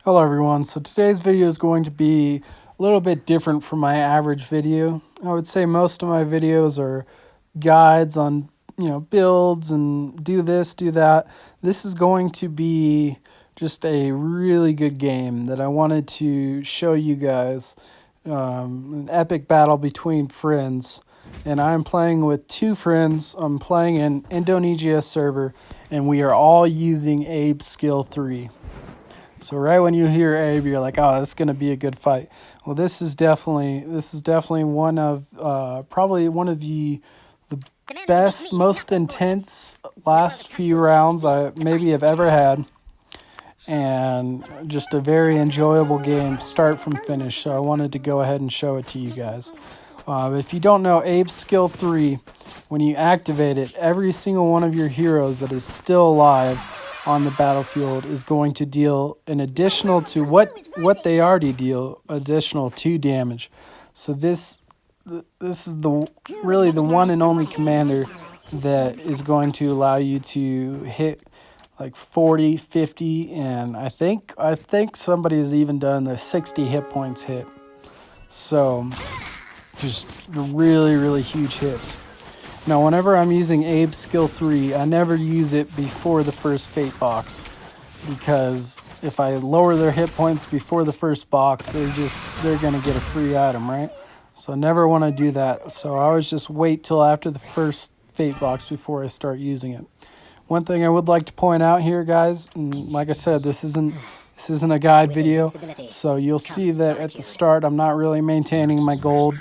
Hello everyone, so today's video is going to be a little bit different from my average video. I would say most of my videos are guides on, builds and do this, do that. This is going to be just a really good game that I wanted to show you guys. An epic battle between friends. And I'm playing with two friends. I'm playing an Indonesia server, and we are all using Abe's skill 3. So right when you hear Abe, you're like, "Oh, this is gonna be a good fight." Well, this is definitely one of probably one of the best, most intense last few rounds I maybe have ever had, and just a very enjoyable game, start from finish. So I wanted to go ahead and show it to you guys. If you don't know Abe's skill 3, when you activate it, every single one of your heroes that is still alive on the battlefield is going to deal an additional to what they already deal, additional 2 damage. So this is really the one and only commander that is going to allow you to hit like 40, 50, and I think somebody has even done the 60 hit points hit. So just really huge hits. Now, whenever I'm using Abe's skill 3, I never use it before the first fate box, because if I lower their hit points before the first box, they're gonna get a free item, right? So I never want to do that. So I always just wait till after the first fate box before I start using it. One thing I would like to point out here, guys, and like I said, this isn't a guide video, so you'll see that at the start I'm not really maintaining my gold.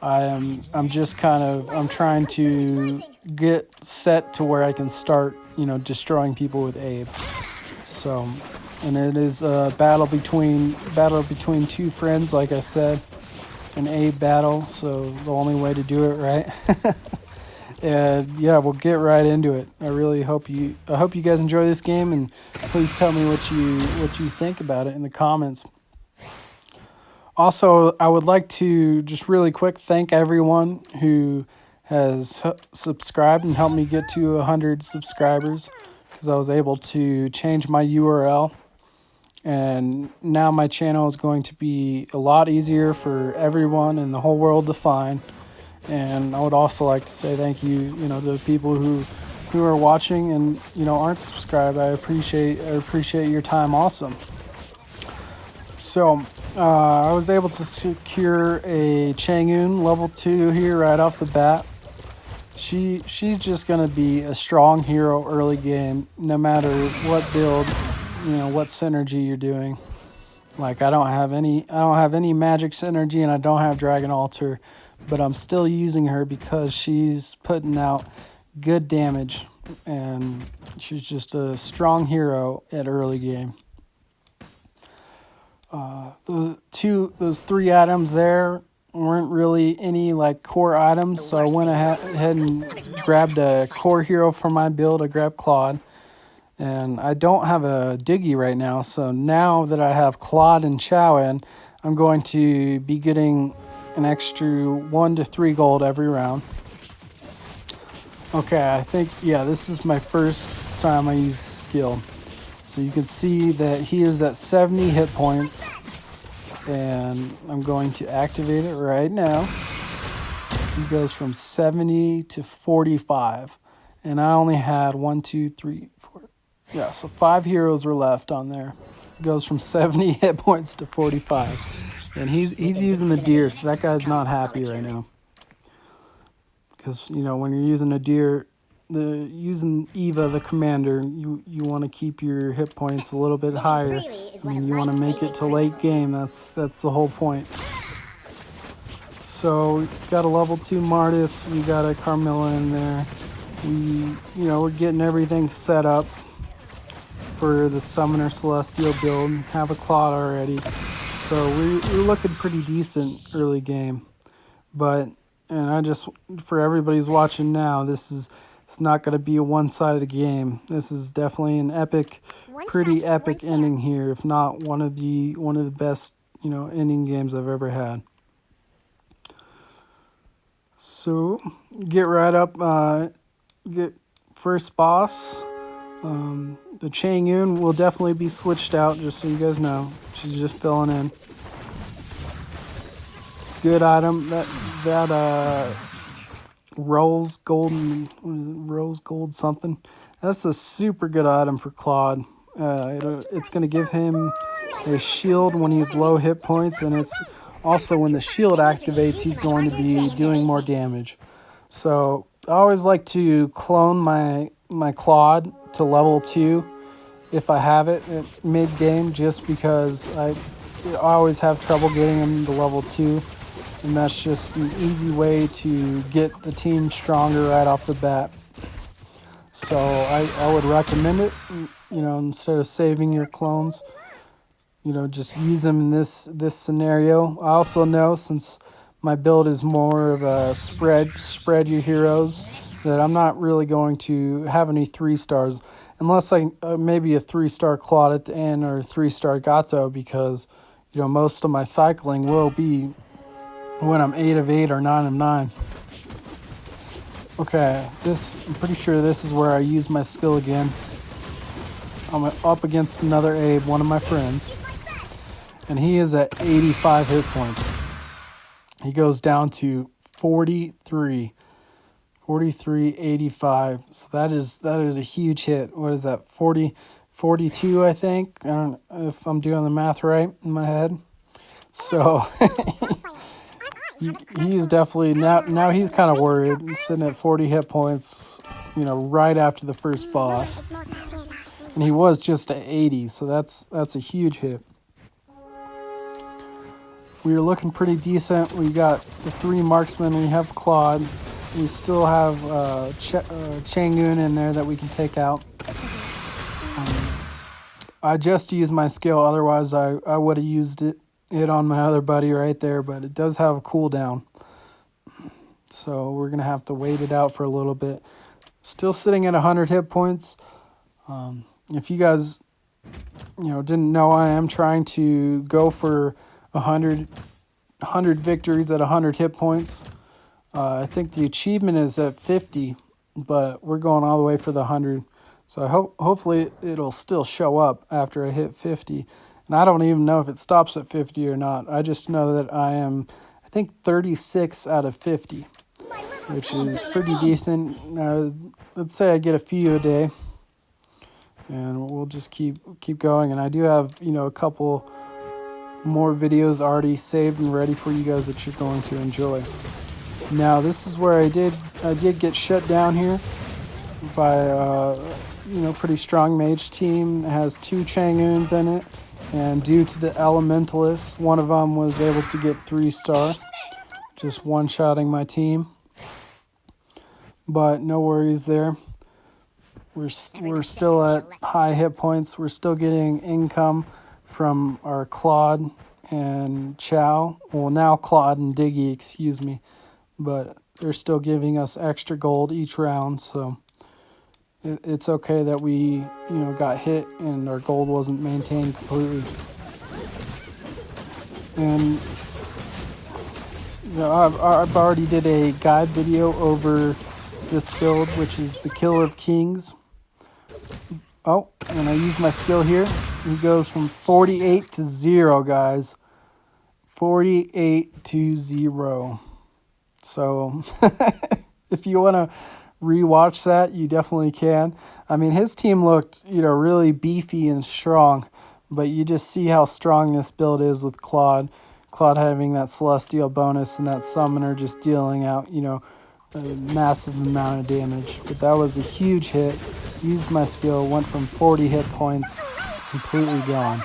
I'm trying to get set to where I can start, destroying people with Abe. So, and it is a battle between two friends, like I said, an Abe battle. So the only way to do it, right? And yeah, we'll get right into it. I hope you guys enjoy this game, and please tell me what you think about it in the comments. Also, I would like to just really quick thank everyone who has subscribed and helped me get to 100 subscribers, because I was able to change my URL, and now my channel is going to be a lot easier for everyone in the whole world to find. And I would also like to say thank you, to the people who are watching and aren't subscribed. I appreciate your time also. So I was able to secure a Chang'un level 2 here right off the bat. She's just gonna be a strong hero early game, no matter what build, what synergy you're doing. Like I don't have any magic synergy, and I don't have Dragon Altar, but I'm still using her because she's putting out good damage, and she's just a strong hero at early game. Those 3 items there weren't really any like core items, so I went ahead and grabbed a core hero for my build. I grabbed Claude, and I don't have a Diggy right now, so now that I have Claude and Chow in, I'm going to be getting an extra 1 to 3 gold every round. Okay, I think, yeah, this is my first time I use the skill. So you can see that he is at 70 hit points, and I'm going to activate it right now. He goes from 70 to 45, and I only had 1, 2, 3, 4. Yeah, so 5 heroes were left on there. It goes from 70 hit points to 45, and he's using the deer, so that guy's not happy right now. Because when you're using a deer, using Eva the commander, you want to keep your hit points a little bit higher. I mean, you want to make it to late game. That's the whole point. So we got a level 2 Martis, we got a Carmilla in there. We're getting everything set up for the Summoner Celestial build. Have a Claude already, so we're looking pretty decent early game. And for everybody's watching now, it's not going to be a one-sided game. This is definitely an pretty epic ending here, if not one of the best, ending games I've ever had. So get right up, get first boss, The Chang'un will definitely be switched out, just so you guys know. She's just filling in. Good item. That rose gold something. That's a super good item for Claude. It's going to give him a shield when he's low hit points, and it's also when the shield activates, he's going to be doing more damage. So I always like to clone my Claude to level 2 if I have it at mid-game, just because I always have trouble getting him to level 2, and that's just an easy way to get the team stronger right off the bat. So I would recommend it, instead of saving your clones, just use them in this scenario. I also know, since my build is more of a spread your heroes, that I'm not really going to have any 3-stars unless maybe a 3-star Claude at the end or a 3-star Gato, because most of my cycling will be when I'm 8 of 8 or 9 of 9. Okay, I'm pretty sure this is where I use my skill again. I'm up against another Abe, one of my friends, and he is at 85 hit points. He goes down to 43, 85. So that is a huge hit. What is that? 42, I think. I don't know if I'm doing the math right in my head. So he is definitely now he's kind of worried. He's sitting at 40 hit points, right after the first boss. And he was just at 80, so that's a huge hit. We are looking pretty decent. We got the 3 marksmen, and we have Claude. We still have Chang'un in there that we can take out. I just used my skill, otherwise I would have used it on my other buddy right there, but it does have a cooldown. So we're going to have to wait it out for a little bit. Still sitting at 100 hit points. If you guys didn't know, I am trying to go for 100 victories at 100 hit points. I think the achievement is at 50, but we're going all the way for the 100. So hopefully it'll still show up after I hit 50. And I don't even know if it stops at 50 or not. I just know that I think 36 out of 50, which is pretty decent. Let's say I get a few a day, and we'll just keep going. And I do have, a couple more videos already saved and ready for you guys that you're going to enjoy. Now this is where I did get shut down here by pretty strong mage team. It has 2 Chang'uns in it, and due to the elementalists, one of them was able to get 3-star, just one-shotting my team. But no worries there. We're still at high hit points. We're still getting income from our Claude and Chow. Well, now Claude and Diggy, excuse me. But they're still giving us extra gold each round, so it's okay that we, got hit and our gold wasn't maintained completely. And I've already did a guide video over this build, which is the Kill of Kings. Oh, and I use my skill here. He goes from 48 to 0, guys. 48 to 0. So if you want to rewatch that, you definitely can. I mean, his team looked, really beefy and strong, but you just see how strong this build is with Claude. Claude having that Celestial bonus and that Summoner just dealing out, a massive amount of damage. But that was a huge hit. Used my skill, went from 40 hit points to completely gone.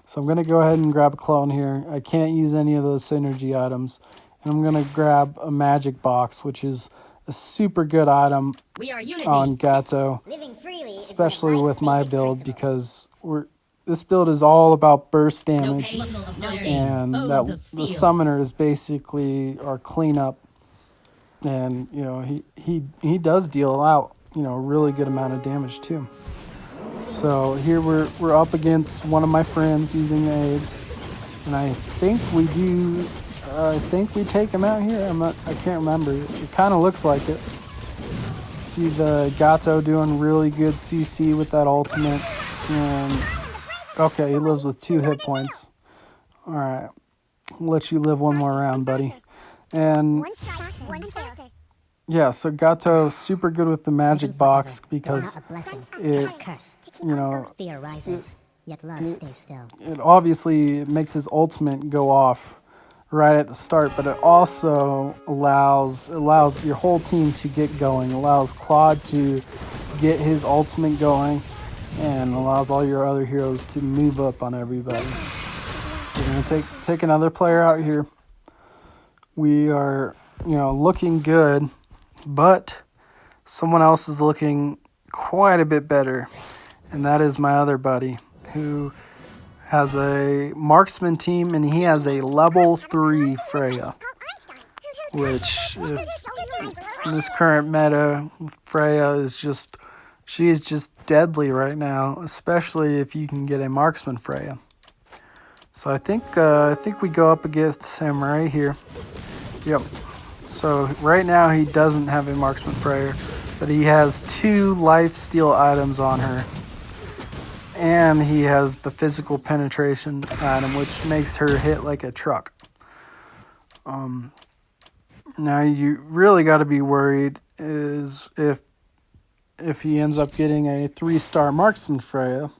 So I'm going to go ahead and grab a clone here. I can't use any of those synergy items. And I'm going to grab a magic box, which is a super good item on Gato, especially with my build, because this build is all about burst damage, and the Summoner is basically our cleanup. And he does deal out a really good amount of damage too. So here we're up against one of my friends using Aid, and I think we take him out here. I can't remember. It kind of looks like it. See the Gato doing really good CC with that ultimate. And okay, he lives with 2 hit points. Alright, I'll let you live one more round, buddy. And yeah, so Gato super good with the magic box because it, you know, it obviously makes his ultimate go off right at the start, but it also allows your whole team to get going, allows Claude to get his ultimate going, and allows all your other heroes to move up on everybody. We're gonna take another player out here. We are, looking good, but someone else is looking quite a bit better, and that is my other buddy who has a marksman team, and he has a level 3 Freya, which in this current meta, Freya is just, she is just deadly right now, especially if you can get a marksman Freya. So I think we go up against him right here. Yep. So right now he doesn't have a marksman Freya, but he has 2 lifesteal items on her. And he has the physical penetration item, which makes her hit like a truck. Now you really got to be worried is if he ends up getting a 3-star marksman Freya,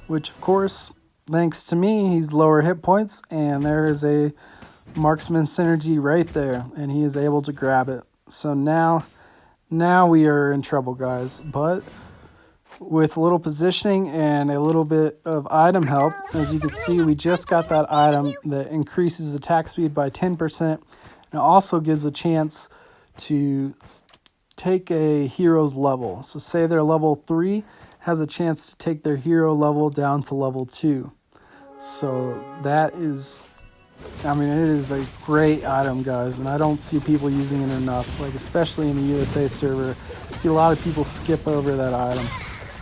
which of course, thanks to me, he's lower hit points, and there is a marksman synergy right there, and he is able to grab it. So now we are in trouble, guys. But with a little positioning and a little bit of item help, as you can see, we just got that item that increases attack speed by 10%, and it also gives a chance to take a hero's level. So say they're level 3, has a chance to take their hero level down to level 2. So that is, it is a great item, guys, and I don't see people using it enough, like especially in the USA server. I see a lot of people skip over that item.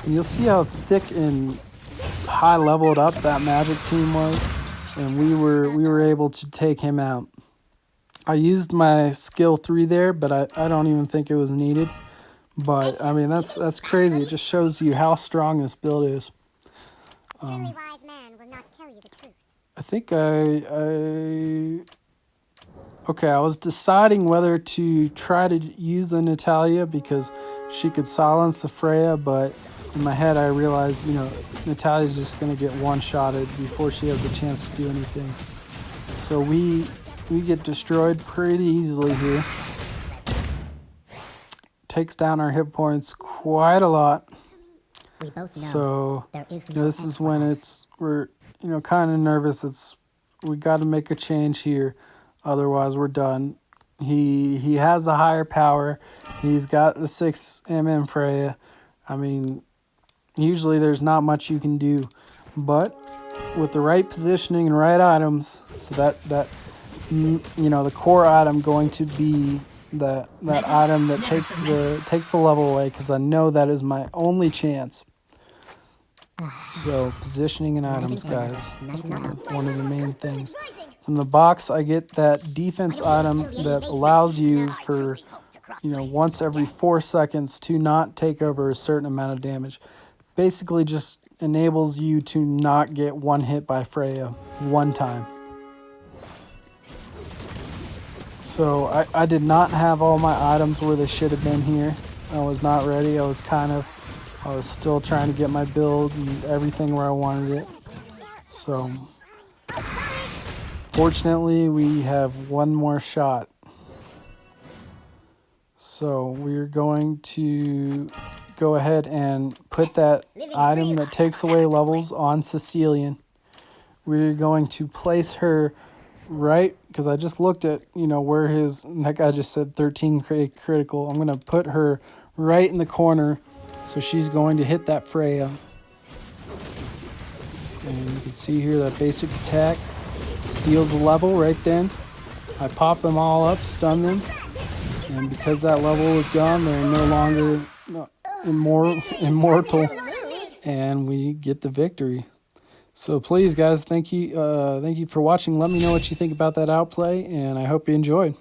And you'll see how thick and high leveled up that magic team was, and we were able to take him out. I used my skill 3 there, but I don't even think it was needed. But that's crazy. It just shows you how strong this build is. I think I was deciding whether to try to use the Natalia because she could silence the Freya, but in my head I realized, Natalia's just going to get one-shotted before she has a chance to do anything. So we get destroyed pretty easily here. Takes down our hit points quite a lot. So this is when we're kind of nervous. We got to make a change here, otherwise we're done. He has the higher power. He's got the 6 MM Freya. Usually there's not much you can do, but with the right positioning and right items, so that the core item going to be that item that takes the level away, because I know that is my only chance. So positioning and items, guys, is one of the main things. From the box, I get that defense item that allows you for once every 4 seconds to not take over a certain amount of damage. Basically just enables you to not get one hit by Freya one time. So I did not have all my items where they should have been here. I was not ready. I was still trying to get my build and everything where I wanted it. So fortunately, we have one more shot. So we're going to go ahead and put that item that takes away levels on Sicilian. We're going to place her right, because I just looked at, where that guy just said 13 critical. I'm going to put her right in the corner, so she's going to hit that Freya. And you can see here that basic attack steals the level right then. I pop them all up, stun them, and because that level is gone, they're no longer immortal, and we get the victory. So please, guys, thank you for watching. Let me know what you think about that outplay, and I hope you enjoyed.